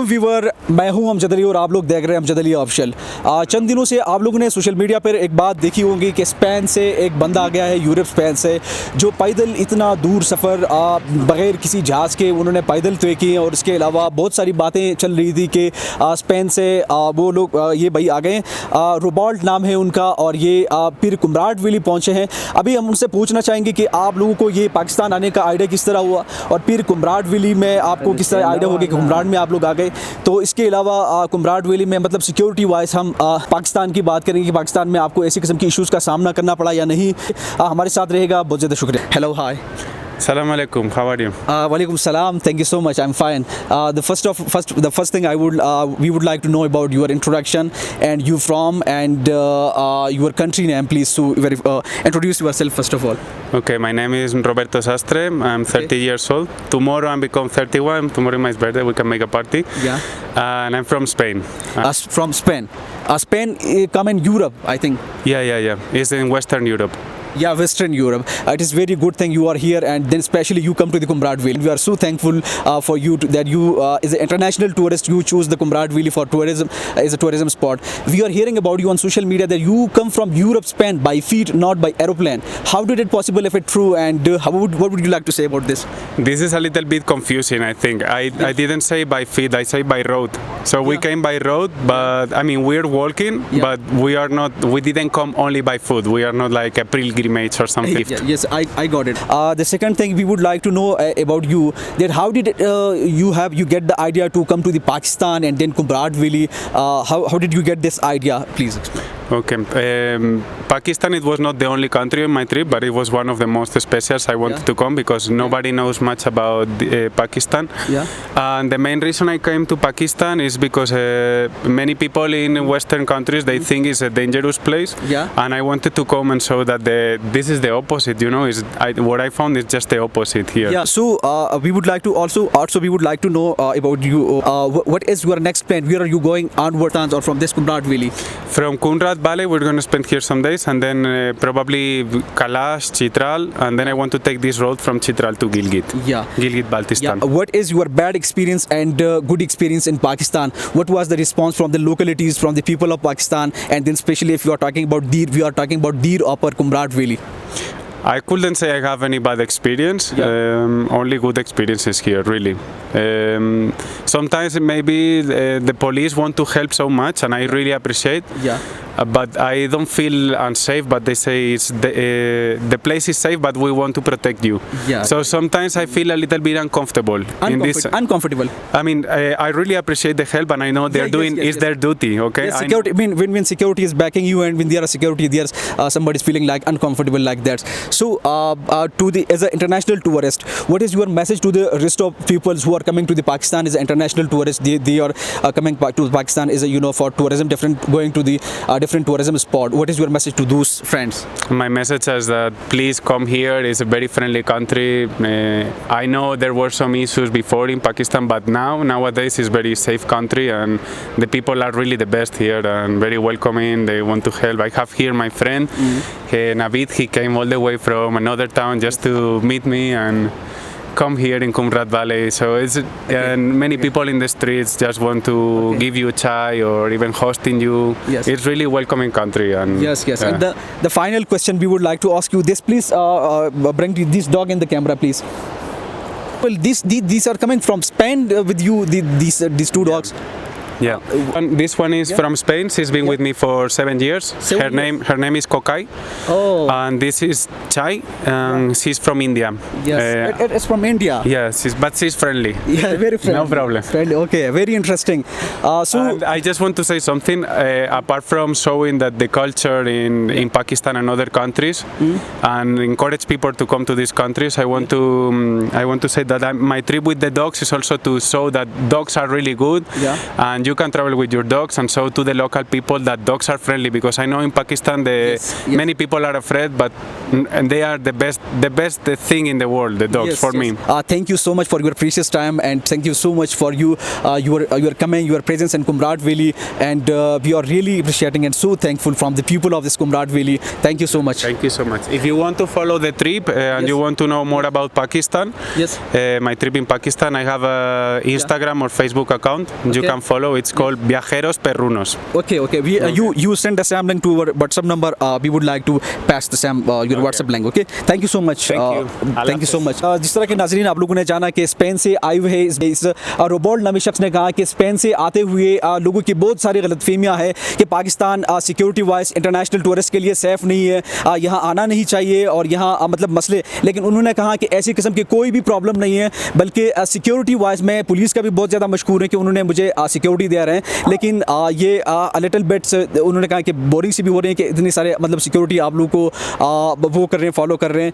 Viewer, मैं हूं अमजद अली और आप लोग देख रहे हैं अमजद अली ऑफिशियल। चंद दिनों से आप लोगों ने सोशल मीडिया पर एक बात देखी होगी कि स्पेन से एक बंदा आ गया है, यूरोप स्पेन से, जो पैदल इतना दूर सफ़र बग़ैर किसी जहाज़ के उन्होंने पैदल तय किए। और इसके अलावा बहुत सारी बातें चल रही थी कि स्पेन से वो लोग ये भाई आ गए, रोबॉल्ट नाम है उनका, और ये फिर कुमराट वैली पहुँचे हैं। अभी हम उनसे पूछना चाहेंगे कि आप लोगों को ये पाकिस्तान आने का आइडिया किस तरह हुआ, और फिर कुमराट वैली में आपको किस तरह आइडिया होगा कि कुमराट में आप लोग आ गए। तो इसके अलावा कुमराट वैली में मतलब सिक्योरिटी वाइज हम पाकिस्तान की बात करेंगे कि पाकिस्तान में आपको ऐसी किस्म की इश्यूज़ का सामना करना पड़ा या नहीं। हमारे साथ रहेगा, बहुत ज़्यादा शुक्रिया। Hello, hi, Assalamu alaikum. How are you? Walaikum salam. Thank you so much. I'm fine. The first thing we would like to know about your introduction and you from and your country name, please. So introduce yourself first of all. Okay, my name is Roberto Sastre. I'm 30 years old. Tomorrow I become 31. Tomorrow is my birthday. We can make a party. Yeah. And I'm from Spain. From Spain. Spain come in Europe, I think. Yeah. It's in Western Europe. Yeah, Western Europe. It is very good thing you are here, and then especially you come to the Kumrat Valley. We are so thankful for you that you is an international tourist. You choose the Kumrat Valley for tourism as a tourism spot. We are hearing about you on social media that you come from Europe, Spain by feet, not by aeroplane. How did it possible if it's true? And what would you like to say about this? This is a little bit confusing, I think. I didn't say by feet. I say by road. So we came by road, but I mean we're walking, but we are not. We didn't come only by foot. We are not like a pilgrimage or something. Yes, I got it. The second thing we would like to know about you, that how did you get the idea to come to the Pakistan and then Kumrat Valley? How did you get this idea? Please explain. Okay, Pakistan, it was not the only country on my trip, but it was one of the most special. I wanted to come because nobody knows much about Pakistan. Yeah. And the main reason I came to Pakistan is because many people in Western countries, they think it's a dangerous place. Yeah. And I wanted to come and show that this is the opposite. You know, what I found is just the opposite here. Yeah. So we would like to also we would like to know about you. What is your next plan? Where are you going onwards or from this Kumrat Valley? From Kumrat Valley, we're going to spend here some days, and then probably Kalash, Chitral, and then I want to take this road from Chitral to Gilgit. Yeah. Gilgit-Baltistan. Yeah. What is your bad experience and good experience in Pakistan? What was the response from the localities, from the people of Pakistan, and then especially if you are talking about Dir, we are talking about Dir Upper Kumrat Valley. I couldn't say I have any bad experience. Only good experiences here, really. Sometimes maybe the police want to help so much, and I really appreciate. Yeah. But I don't feel unsafe. But they say it's the place is safe, but we want to protect you. Yeah. So sometimes I feel a little bit uncomfortable in this. Uncomfortable. I mean, I really appreciate the help, and I know they're doing their duty. Okay. Yes, security. I mean, when security is backing you, and when there is security, there's somebody's feeling like uncomfortable like that. So, as an international tourist, what is your message to the rest of people who are coming to the Pakistan as an international tourist? They are coming back to Pakistan as for tourism, going to the different tourism spot. What is your message to those friends? My message is that please come here. It's a very friendly country. I know there were some issues before in Pakistan, but nowadays it's a very safe country, and the people are really the best here and very welcoming. They want to help. I have here my friend Navid. He came all the way from another town just to meet me and come here in Kumrat Valley. So and many people in the streets just want to give you chai or even hosting you. Yes. It's really welcoming country. And yes. And the final question we would like to ask you this, please bring this dog in the camera, please. Well, these are coming from Spain with you. These two dogs. Yeah, this one is from Spain. She's been with me for 7 years. Her name is Kokai. Oh. And this is Chai. She's from India. Yes, it's from India. Yes, but she's friendly. Yeah, very friendly. No problem. Friendly. Okay, very interesting. And I just want to say something. Apart from showing that the culture in Pakistan and other countries, and encourage people to come to these countries, I want to say that my trip with the dogs is also to show that dogs are really good. Yeah. And you can travel with your dogs and show to the local people that dogs are friendly, because I know in Pakistan many people are afraid, but and they are the best thing in the world, the dogs, for me. Thank you so much for your precious time, and thank you so much for your comment, your presence in Kumrat Valley, and we are really appreciating and so thankful from the people of this Kumrat Valley. Thank you so much. Thank you so much. If you want to follow the trip and you want to know more about Pakistan, Yes. my trip in Pakistan, I have a Instagram or Facebook account. You can follow. It's called Viajeros Perrunos. Okay. You send the Sam link to our WhatsApp number. We would like to pass the Sam your WhatsApp link. Okay. Thank you so much. Thank you. Thank you so much. जिस तरह के नाज़रीन आप लोगों ने जाना कि Spain से आए हुए हैं इस रोबोल्ड नामी शख्स ने कहा कि स्पेन से आते हुए लोगों की बहुत सारी गलतफहमियां है कि Pakistan security wise international tourist के लिए सेफ़ नहीं है, यहाँ आना नहीं चाहिए और यहाँ मतलब मसले, लेकिन उन्होंने कहा कि ऐसी किस्म की कोई भी प्रॉब्लम नहीं है, बल्कि सिक्योरिटी वाइज में पुलिस का भी बहुत ज़्यादा मशकूर है कि उन्होंने मुझे सिक्योरिटी दे रहे हैं, लेकिन ये लिटिल बिट्स उन्होंने कहा कि बोरिंग सी भी हो रही है कि इतनी सारे मतलब सिक्योरिटी आप लोगों को वो कर रहे हैं, फॉलो कर रहे हैं,